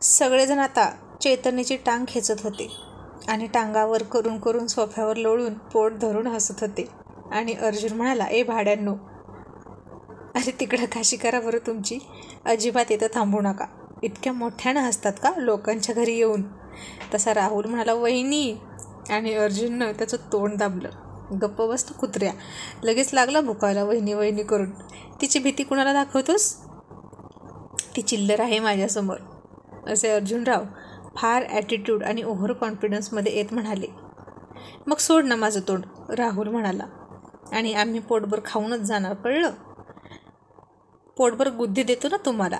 सगळेजण आता चैतन्याची टांग खेचत होते आणि टांगावर करून करून सोफ्यावर लोळून पोट धरून हसत होते. आणि अर्जुन म्हणाला, ए भाड्यांनो, अरे तिकडं काशी करा बरं तुमची, अजिबात इथं थांबू नका. इतक्या मोठ्यानं हसतात का लोकांच्या घरी येऊन? तसा राहुल म्हणाला, वहिनी. आणि अर्जुननं त्याचं तोंड दाबलं. गप्प बसतो कुत्र्या, लगेच लागला भुकायला वहिनी वहिनी करून. तिची भीती कुणाला दाखवतोस? ती चिल्लर आहे माझ्यासमोर, असे अर्जुनराव फार ॲटिट्यूड आणि ओव्हर कॉन्फिडन्समध्ये येत म्हणाले. मग सोड ना माझं तोंड, राहुल म्हणाला. आणि आम्ही पोटभर खाऊनच जाणार, कळलं? पोटभर बुद्धी देतो ना तुम्हाला.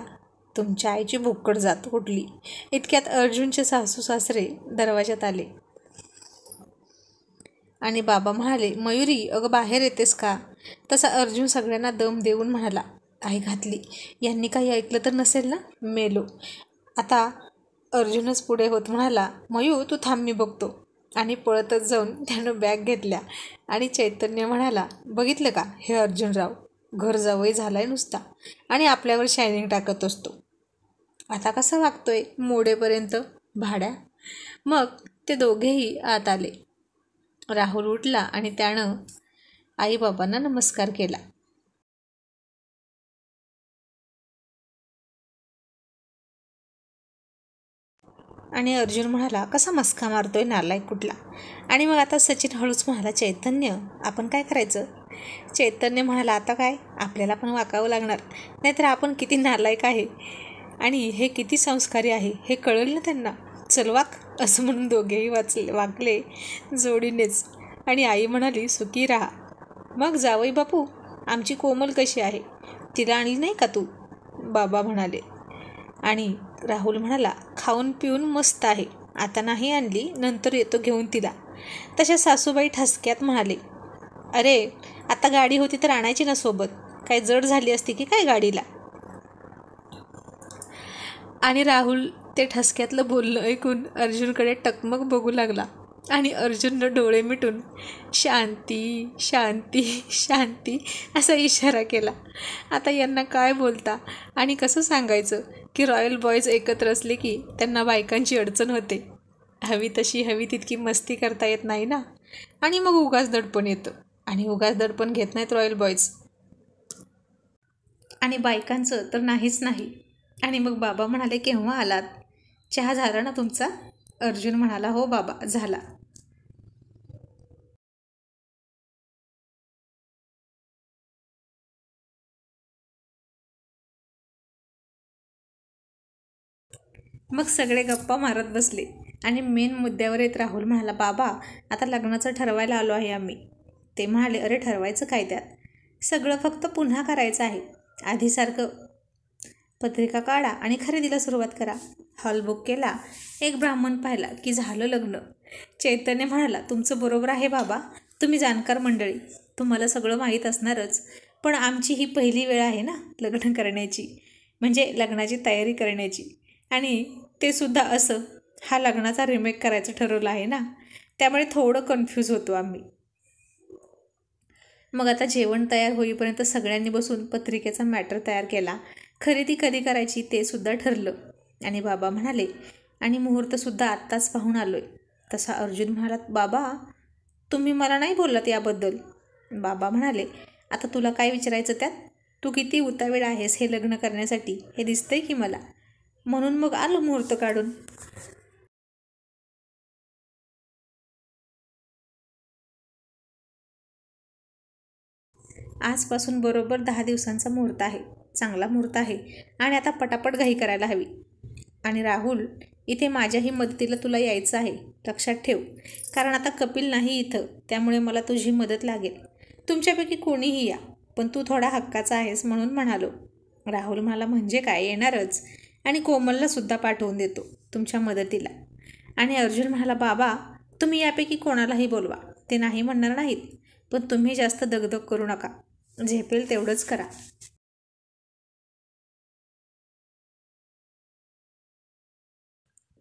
तुमच्या आईची भुक्कड जात कुठली. इतक्यात अर्जुनचे सासू सासरे दरवाजात आले आणि बाबा म्हणाले, मयुरी अगं बाहेर येतेस का? तसा अर्जुन सगळ्यांना दम देऊन म्हणाला, आई घातली, यांनी काही ऐकलं तर नसेल ना, मेलो. आता अर्जुनच पुढे होत म्हणाला, मयू तू थांब, मी बघतो. आणि पळतच जाऊन त्यानं बॅग घेतल्या. आणि चैतन्य म्हणाला, बघितलं का, हे अर्जुनराव घर जावई झालाय नुसता आणि आपल्यावर शायनिंग टाकत असतो. आता कसा वागतोय मोडेपर्यंत भाड्या. मग ते दोघेही आत आले. राहुल उठला आणि त्यानं आईबाबांना नमस्कार केला. आणि अर्जुन म्हणाला, कसा मस्का मारतोय नालायक कुठला. आणि मग आता सचिन हळूच म्हणाला, चैतन्य आपण काय करायचं? चैतन्य म्हणाला, आता काय, आपल्याला पण वाकावं लागणार, नाहीतर आपण किती नालायक आहे आणि हे किती संस्कारी आहे हे कळलं ना त्यांना. चल वाक, असं म्हणून दोघेही वाकले जोडीनेच. आणि आई म्हणाली, सुखी राहा. मग जावई बापू, आमची कोमल कशी आहे, तिला आणली नाही का तू? बाबा म्हणाले. आणि राहुल म्हणाला, खाऊन पिऊन मस्त आहे, आता नाही आणली, नंतर येतो घेऊन तिला. तशा सासूबाई ठसक्यात म्हणाले, अरे आता गाडी होती तर आणायची ना सोबत, काय जड झाली असती की काय गाडीला? आणि राहुल ते ठसक्यातलं बोलणं ऐकून अर्जुनकडे टकमक बघू लागला. आणि अर्जुननं डोळे मिटून शांती शांती शांती असा इशारा केला. आता यांना काय बोलता आणि कसं सांगायचं की रॉयल बॉयज एकत्र असले की त्यांना बायकांची अडचण होते. हवी तशी हवी तितकी मस्ती करता येत नाही ना. आणि मग उगाच दडपण येतं आणि उगाच दडपण घेत नाहीत रॉयल बॉयज. आणि बायकांचं तर नाहीच नाही. आणि मग बाबा म्हणाले, केव्हा आलात? चहा झाला ना तुमचा? अर्जुन म्हणाला, हो बाबा झाला. मग सगळे गप्पा मारत बसले. आणि मेन मुद्द्यावर येत राहुल म्हणाला, बाबा आता लग्नाचं ठरवायला आलो आहे आम्ही. ते म्हणाले, अरे ठरवायचं काय त्यात, सगळं फक्त पुन्हा करायचं आहे. आधीसारखं पत्रिका काढा आणि खरेदीला सुरुवात करा. हॉल बुक केला, एक ब्राह्मण पाहिला की झालं लग्न. चैतन्य म्हणाला, तुमचं बरोबर आहे बाबा, तुम्ही जाणकार मंडळी, तुम्हाला सगळं माहीत असणारच. पण आमची ही पहिली वेळ आहे ना लग्न करण्याची, म्हणजे लग्नाची तयारी करण्याची. आणि ते सुद्धा असं, हा लग्नाचा रिमेक करायचं ठरवलं आहे ना, त्यामुळे थोडं कन्फ्यूज होतो आम्ही. मग आता जेवण तयार होईपर्यंत सगळ्यांनी बसून पत्रिकेचा मॅटर तयार केला. खरेदी कधी करायची ते सुद्धा ठरलं. आणि बाबा म्हणाले, आणि मुहूर्तसुद्धा आत्ताच पाहून आलोय. तसा अर्जुन म्हणाला, बाबा तुम्ही मला नाही बोललात याबद्दल. बाबा म्हणाले, आता तुला काय विचारायचं त्यात, तू किती उतावीळ आहेस हे लग्न करण्यासाठी हे दिसतंय की मला, म्हणून मग आलो मुहूर्त काढून. आजपासून बरोबर 10 दिवसांचा मुहूर्त आहे, चांगला मुहूर्त आहे आणि आता पटापट घाई करायला हवी. आणि राहुल, इथे माझ्याही मदतीला तुला यायचं आहे, लक्षात ठेव, कारण आता कपिल नाही इथं, त्यामुळे मला तुझी मदत लागेल. तुमच्यापैकी कोणीही या, पण तू थोडा हक्काचा आहेस म्हणून म्हणालो. राहुल म्हणाला, म्हणजे काय, येणारच, आणि कोमलला सुद्धा पाठवून देतो तुमच्या मदतीला. आणि अर्जुन म्हणाला, बाबा तुम्ही यापैकी कोणालाही बोलवा, ते नाही म्हणणार नाहीत, पण तुम्ही जास्त दगदग करू नका, झेपेल तेवढंच करा.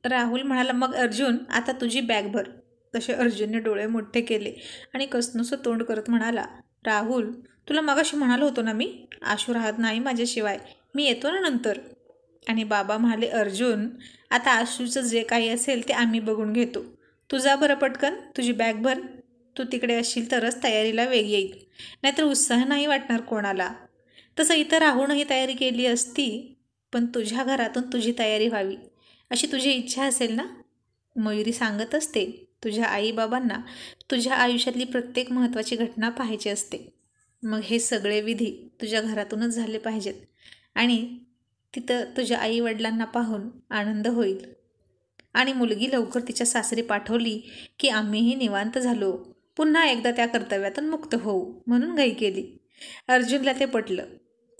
राहुल म्हणाला, मग अर्जुन आता तुझी बॅग भर. तसे अर्जुनने डोळे मोठे केले आणि कसनंसं तोंड करत म्हणाला, राहुल तुला मगाशी म्हणालो होतो ना मी, आशू राहत नाही माझ्याशिवाय, मी येतो ना नंतर. आणि बाबा म्हणाले, अर्जुन आता आशूचं जे काही असेल ते आम्ही बघून घेतो. तू जा बरं पटकन, तुझी बॅग भर. तू तिकडे असशील तरच तयारीला वेग येईल, नाहीतर उत्साह नाही वाटणार कोणाला. तसं इथं राहूनही तयारी केली असती, पण तुझ्या घरातून तुझी तयारी व्हावी अशी तुझी इच्छा असेल ना. मयुरी सांगत असते, तुझ्या आईबाबांना तुझ्या आयुष्यातली प्रत्येक महत्त्वाची घटना पाहायची असते. मग हे सगळे विधी तुझ्या घरातूनच झाले पाहिजेत आणि तिथं तुझ्या आईवडिलांना पाहून आनंद होईल. आणि मुलगी लवकर तिच्या सासरी पाठवली की आम्हीही निवांत झालो. पुन्हा एकदा त्या कर्तव्यातून मुक्त होऊ म्हणून घाई केली. अर्जुनला ते पटलं.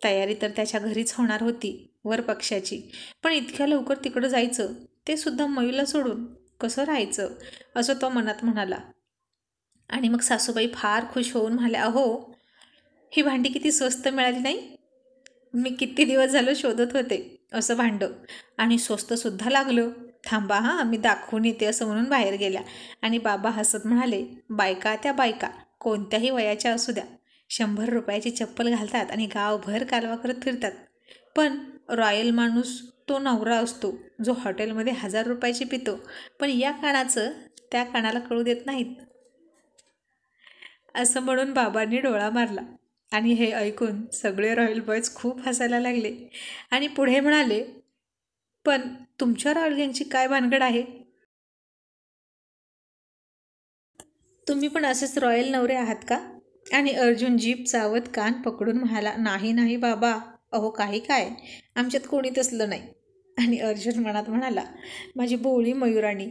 तयारी तर त्याच्या घरीच होणार होती, वर पक्षाची, पण इतक्या लवकर तिकडं जायचं, ते सुद्धा मयूला सोडून कसं राहायचं असं तो मनात म्हणाला. आणि मग सासूबाई फार खुश होऊन म्हणाल्या, अहो, ही भांडी किती स्वस्त मिळाली नाही. मी किती दिवस झालं शोधत होते असं भांडं, आणि स्वस्तसुद्धा लागलं. थांबा हां, मी दाखवून येते असं म्हणून बाहेर गेल्या. आणि बाबा हसत म्हणाले, बायका त्या बायका कोणत्याही वयाच्या असू द्या, 100 रुपयाची चप्पल घालतात आणि गावभर कालवा करत फिरतात. पण रॉयल माणूस तो नवरा असतो जो हॉटेलमध्ये 1000 रुपयाची पितो, पण या कानाचं त्या कानाला कळू देत नाहीत. असं म्हणून बाबांनी डोळा मारला. आणि हे ऐकून सगळे रॉयल बॉयज खूप हसायला लागले आणि पुढे म्हणाले, पण तुमच्या रॉयल गँगची काय भानगड आहे. तुम्ही पण असेच रॉयल नवरे आहात का. आणि अर्जुन जीभ चावत कान पकडून म्हणाला, नाही नाही बाबा, अहो काही काय, आमच्यात कोणी तसलं नाही. आणि अर्जुन मनात म्हणाला, माझी भोळी मयुराणी,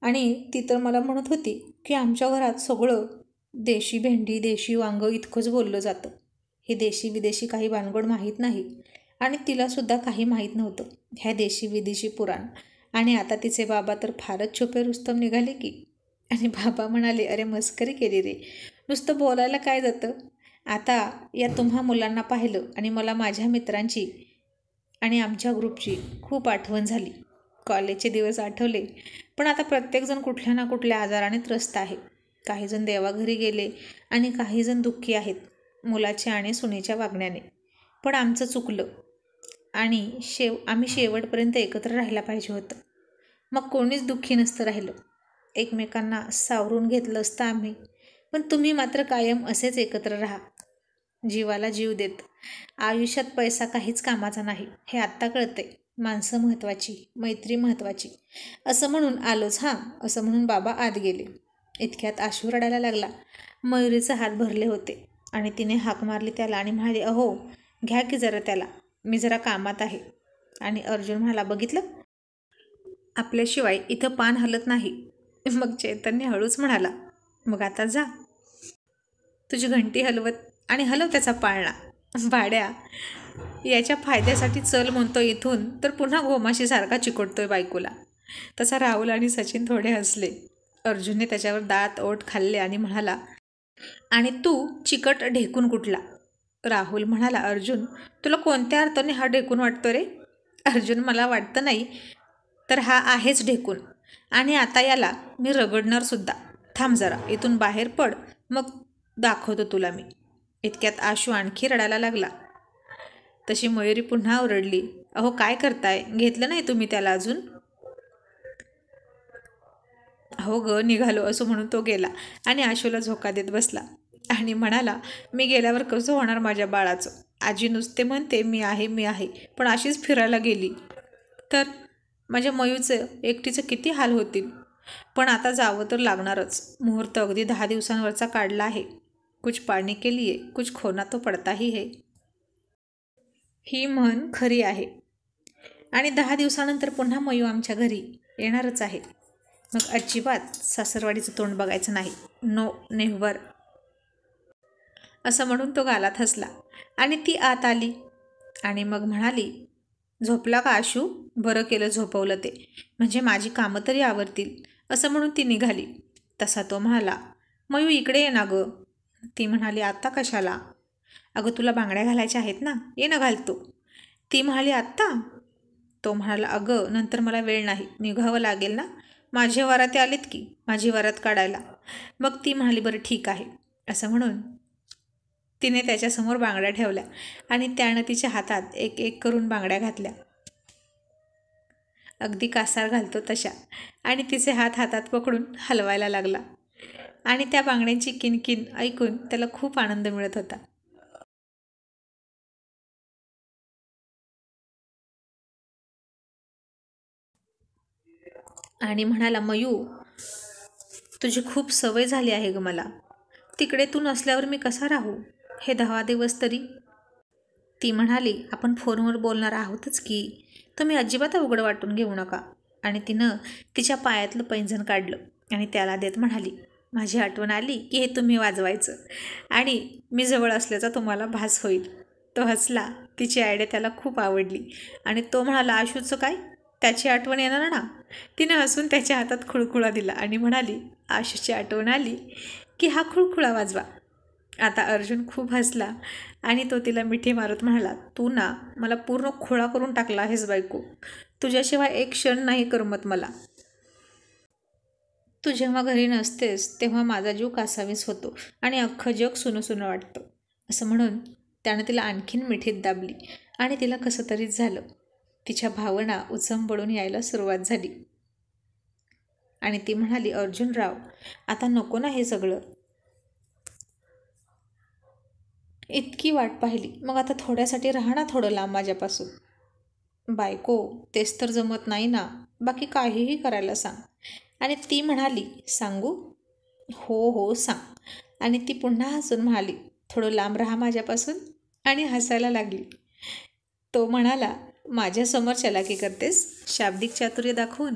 आणि ती तर मला म्हणत होती की आमच्या घरात सगळं देशी भेंडी देशी वांग इतकंच बोललं जातं. हे देशी विदेशी काही भानगड माहीत नाही. आणि तिलासुद्धा काही माहीत नव्हतं ह्या देशी विदेशी पुराण. आणि आता तिचे बाबा तर फारच छुपे रुस्तम निघाले की. आणि बाबा म्हणाले, अरे मस्करी केली रे, नुसतं बोलायला काय जातं. आता या तुम्हा मुलांना पाहिलं आणि मला माझ्या मित्रांची आणि आमच्या ग्रुपची खूप आठवण झाली. कॉलेजचे दिवस आठवले. पण आता प्रत्येकजण कुठल्या ना कुठल्या आजाराने त्रस्त आहे. काहीजण देवाघरी गेले आणि काहीजण दुःखी आहेत मुलाच्या आणि सुनेच्या वागण्याने. पण आमचं चुकलं आणि आम्ही शेवटपर्यंत एकत्र राहायला पाहिजे होतं. मग कोणीच दुःखी नसतं राहिलं. एकमेकांना सावरून घेतलं असतं आम्ही. पण तुम्ही मात्र कायम असेच एकत्र राहा, जीवाला जीव देत. आयुष्यात पैसा काहीच कामाचा नाही हे आत्ता कळते. माणसं महत्त्वाची, मैत्री महत्त्वाची. असं म्हणून आलोच हां, असं म्हणून बाबा आत गेले. इतक्यात आशू रडायला लागला. मयुरीचे हात भरले होते आणि तिने हाक मारली त्याला आणि म्हणाली, अहो घ्या की जरा त्याला, मी जरा कामात आहे. आणि अर्जुन म्हणाला, बघितलं, आपल्याशिवाय इथं पान हलत नाही. मग चैतन्य हळूच म्हणाला, मग आता जा, तुझी घंटी हलवत आणि हलव त्याचा पाळणा. भाड्या याच्या फायद्यासाठी चल म्हणतो इथून, तर पुन्हा गोमाशीसारखा चिकटतोय बायकोला. तसा राहुल आणि सचिन थोडे हसले. अर्जुनने त्याच्यावर दात ओठ खाल्ले आणि म्हणाला, आणि तू चिकट ढेकून कुठला. राहुल म्हणाला, अर्जुन तुला कोणत्या अर्थाने हा ढेकून वाटतो रे. अर्जुन, मला वाटतं नाही तर हा आहेच ढेकून, आणि आता याला मी रगडणार सुद्धा. थांब जरा, इथून बाहेर पड, मग दाखवतो तुला मी. इतक्यात आशू आणखी रडायला लागला. तशी मयुरी पुन्हा ओरडली, अहो काय करताय, घेतलं नाही तुम्ही त्याला अजून. हो ग, निघालो असं म्हणून तो गेला आणि आशूला झोका देत बसला आणि म्हणाला, मी गेल्यावर कसं होणार माझ्या बाळाचं. आजी नुसते म्हणते मी आहे मी आहे, पण अशीच फिरायला गेली तर माझ्या मयूचं एकटीचं किती हाल होतील. पण आता जावं तर लागणारच. मुहूर्त अगदी 10 दिवसांवरचा काढला आहे. कुछ पाने के लिए कुछ खोना तो पडता ही है. ही म्हण खरी आहे. आणि 10 दिवसानंतर पुन्हा मयू आमच्या घरी येणारच आहे. मग अजिबात सासरवाडीचं तोंड बघायचं नाही. No never. असं म्हणून तो गालात हसला आणि ती आत आली आणि मग म्हणाली, झोपला का आशू. बरं केलं झोपवलं ते, म्हणजे माझी कामं तरी आवरतील. असं म्हणून ती निघाली. तसा तो म्हणाला, मयू इकडे ये ना गं. ती म्हणाली, आत्ता कशाला. अगं तुला बांगड्या घालायच्या आहेत ना, ये ना घालतो. ती म्हणाली, आत्ता. तो म्हणाला, अगं नंतर मला वेळ नाही, निघावं लागेल ना, माझे वराते आलेत की, माझी वरात काढायला. मग ती म्हणाली, बरं ठीक आहे. असं म्हणून तिने त्याच्यासमोर बांगड्या ठेवल्या आणि त्यानं तिच्या हातात एक एक करून बांगड्या घातल्या. अगदी कासार घालतो तशा, आणि तिचे हात हातात पकडून हलवायला लागला. आणि त्या बांगड्यांची किणकिण ऐकून त्याला खूप आनंद मिळत होता. आणि म्हणाला, मयू, तुझी खूप सवय झाली आहे ग मला. तिकडे तू नसल्यावर मी कसा राहू हे 10 दिवस तरी? ती म्हणाली, आपण फोनवर बोलणार आहोतच की, तुम्ही अजिबात अवघड वाटून घेऊ नका. आणि तिनं तिच्या पायातलं पैंजण काढलं आणि त्याला देत म्हणाली, माझी आठवण आली की हे तुम्ही वाजवायचं आणि मी जवळ असल्याचा तुम्हाला भास होईल. तो हसला. तिची आयडिया त्याला खूप आवडली आणि तो म्हणाला, आशूचं काय? त्याची आठवण येणार ना? तिने हसून त्याच्या हातात खुळखुळा दिला आणि म्हणाली, आशूची आठवण आली की हा खुळखुळा वाजवा. आता अर्जुन खूप हसला आणि तो तिला मिठी मारत म्हणाला, तू ना मला पूर्ण खुळा करून टाकला आहेस बायको. तुझ्याशिवाय एक क्षण नाही करमत मला. तू जेव्हा घरी नसतेस तेव्हा माझा जीव कासावीस होतो आणि अख्खं जग सुनं सुनं वाटतं. असं म्हणून त्यानं तिला आणखीन मिठीत दाबली आणि तिला कसं तरीच झालं. तिच्या भावना उचंबळून यायला सुरुवात झाली आणि ती म्हणाली, अर्जुनराव, आता नको ना हे सगळं. इतकी वाट पाहिली, मग आता थोड्यासाठी राहा ना थोडं लांब माझ्यापासून. बायको, तेच तर जमत नाही ना. बाकी काहीही करायला सांग. आणि ती म्हणाली, सांगू? हो हो सांग. आणि ती पुन्हा हसून म्हणाली, थोडं लांब राहा माझ्यापासून. आणि हसायला लागली. तो म्हणाला, माझ्यासमोर चलाकी करतेस शाब्दिक चातुर्य दाखवून?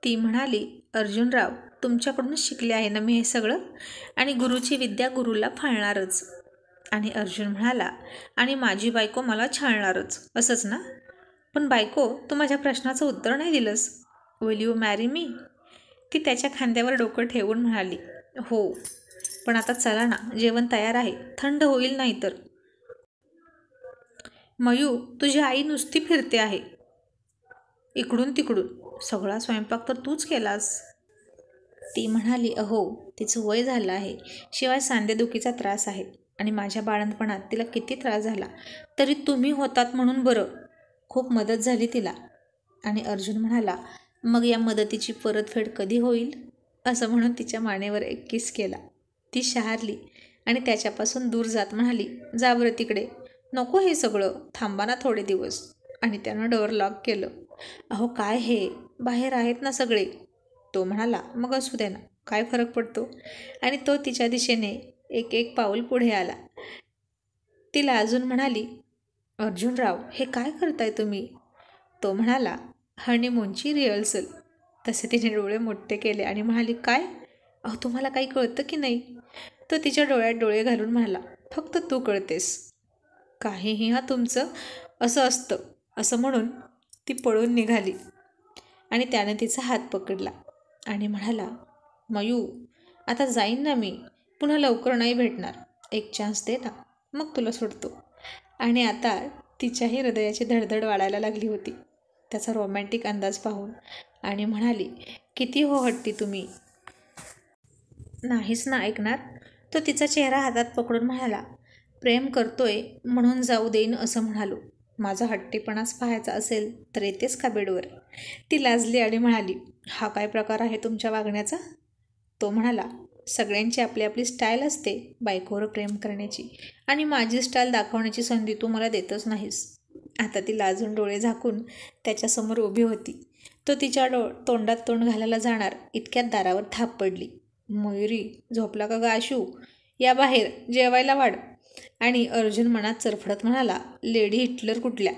ती म्हणाली, अर्जुनराव, तुमच्याकडूनच शिकले आहे ना मी हे सगळं, आणि गुरुची विद्या गुरुला फाळणारच. आणि अर्जुन म्हणाला, आणि माझी बायको मला छळणारच, असंच ना? पण बायको, तू माझ्या प्रश्नाचं उत्तर नाही दिलंस. Will you marry me? ती त्याच्या खांद्यावर डोकं ठेवून म्हणाली, हो. पण आता चला ना, जेवण तयार आहे, थंड होईल नाही तर. मयू, तुझी आई नुसती फिरते आहे इकडून तिकडून. सगळा स्वयंपाक तर तूच केलास. ती म्हणाली, अहो, तिचं वय झालं आहे, शिवाय सांधेदुखीचा त्रास आहे आणि माझ्या बाळंतपणात तिला किती त्रास झाला, तरी तुम्ही होतात म्हणून बरं, खूप मदत झाली तिला. आणि अर्जुन म्हणाला, मग या मदतीची परतफेड कधी होईल? असं म्हणून तिच्या मानेवर एक किस केला. ती शहारली आणि त्याच्यापासून दूर जात म्हणाली, जा बरं तिकडे, नको हे सगळं, थांबा ना थोडे दिवस. आणि त्यानं डोअर लॉक केलं. अहो काय हे, बाहेर आहेत ना सगळे. तो म्हणाला, मग असू दे ना, काय फरक पडतो? आणि तो तिच्या दिशेने एक एक पाऊल पुढे आला. तिला अजून म्हणाली, अर्जुनराव, हे काय करताय तुम्ही? तो म्हणाला, हनीमूनची रिहर्सल. तसे तिने डोळे मोठे केले आणि म्हणाली, काय? अहो तुम्हाला काही कळतं की नाही? तो तिच्या डोळ्यात डोळे घालून म्हणाला, फक्त तू कळतेस. काहीही हा तुमचं असं असतं. असं म्हणून ती पळून निघाली आणि त्याने तिचा हात पकडला आणि म्हणाला, मयू, आता जाईन ना मी, पुन्हा लवकर नाही भेटणार. एक चान्स दे ना, मग तुला सोडतो. आणि आता तिच्याही हृदयाची धडधड वाढायला लागली होती त्याचा रोमॅन्टिक अंदाज पाहून. आणि म्हणाली, किती हो हट्टी तुम्ही. नाहीच ना ऐकणार? तो तिचा चेहरा हातात पकडून म्हणाला, प्रेम करतोय म्हणून जाऊ देईन असं म्हणालो. माझा हट्टीपणाच पाहायचा असेल तर येतेस का बेडवर? ती लाजली आणि म्हणाली, हा काय प्रकार आहे तुमच्या वागण्याचा? तो म्हणाला, सगळ्यांची आपली आपली स्टाईल असते बायकोवर प्रेम करण्याची, आणि माझी स्टाईल दाखवण्याची संधी तू मला देतच नाहीस. आता ती लाजून डोळे झाकून त्याच्यासमोर उभी होती. तो तिच्या तोंडात तोंड घालायला जाणार इतक्यात दारावर थाप पडली. मयुरी, झोपला का ग आशू? या बाहेर, जेवायला वाढ. आणि अर्जुन मनात चरफडत म्हणाला, लेडी हिटलर कुठल्या?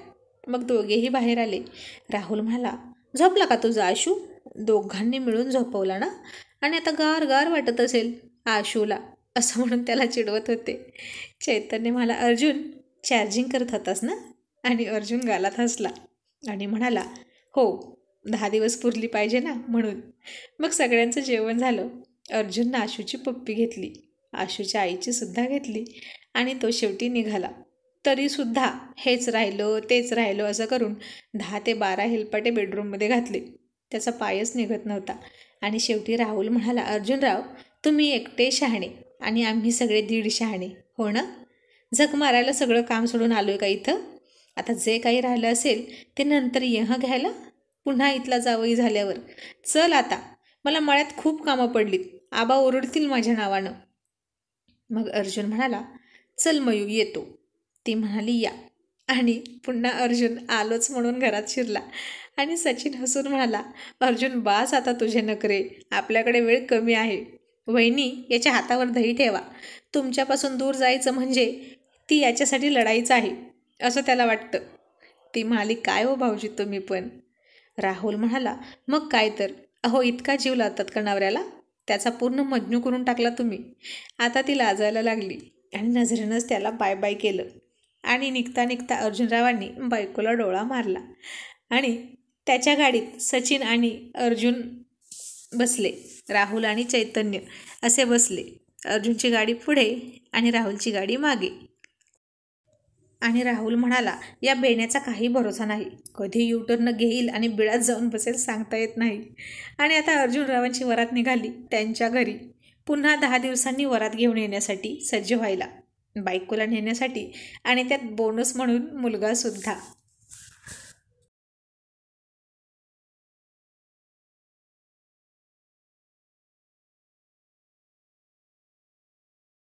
मग दोघेही बाहेर आले. राहुल म्हणाला, झोपला का तुझा आशू? दोघांनी मिळून झोपवला ना? आणि आता गार गार वाटत असेल आशूला, असं म्हणून त्याला चिडवत होते. चैतन्य म्हणाला, अर्जुन, चार्जिंग करत होतास ना? आणि अर्जुन गालात हसला आणि म्हणाला, हो, 10 दिवस पुरली पाहिजे ना म्हणून. मग सगळ्यांचं जेवण झालं. अर्जुननं आशूची पप्पी घेतली, आशूच्या आईची सुद्धा घेतली आणि तो शेवटी निघाला. तरीसुद्धा हेच राहिलं तेच राहिलं असं करून 10 ते 12 हेलपाटे बेडरूममध्ये घातले. त्याचा पायच निघत नव्हता. आणि शेवटी राहुल म्हणाला, अर्जुनराव, तुम्ही एकटे शहाणे आणि आम्ही सगळे 1.5 शहाणे, हो ना? झक मारायला सगळं काम सोडून आलोय का इथं? आता जे काही राहिलं असेल ते नंतर ये हं घ्यायला, पुन्हा इथला जावई झाल्यावर. चल आता, मला मळ्यात खूप कामं पडलीत, आबा ओरडतील माझ्या नावानं. मग अर्जुन म्हणाला, चल मयू येतो. ती म्हणाली या. आणि पुन्हा अर्जुन आलोच म्हणून घरात शिरला. आणि सचिन हसून म्हणाला, अर्जुन बास आता तुझे नखरे, आपल्याकडे वेळ कमी आहे. वहिनी, याच्या हातावर दही ठेवा. तुमच्यापासून दूर जायचं म्हणजे ती याच्यासाठी लढाईच आहे असं त्याला वाटतं. ती म्हणाली, काय हो भाऊजी तुम्ही पण. राहुल म्हणाला, मग काय तर, अहो इतका जीव लावतात का नवऱ्याला? त्याचा पूर्ण मज्नू करून टाकला तुम्ही. आता ती लाजायला लागली आणि नजरेनंच त्याला बाय बाय केलं. आणि निघता निघता अर्जुनरावांनी बायकोला डोळा मारला. आणि त्याच्या गाडीत सचिन आणि अर्जुन बसले, राहुल आणि चैतन्य असे बसले. अर्जुनची गाडी पुढे आणि राहुलची गाडी मागे. आणि राहुल म्हणाला, या बेण्याचा काही भरोसा नाही, कधी युटर्न घेईल आणि बिळात जाऊन बसेल सांगता येत नाही. आणि आता अर्जुनरावांची वरात निघाली त्यांच्या घरी, पुन्हा 10 दिवसांनी वरात घेऊन येण्यासाठी सज्ज व्हायला, बायकोला नेण्यासाठी आणि त्यात बोनस म्हणून मुलगासुद्धा.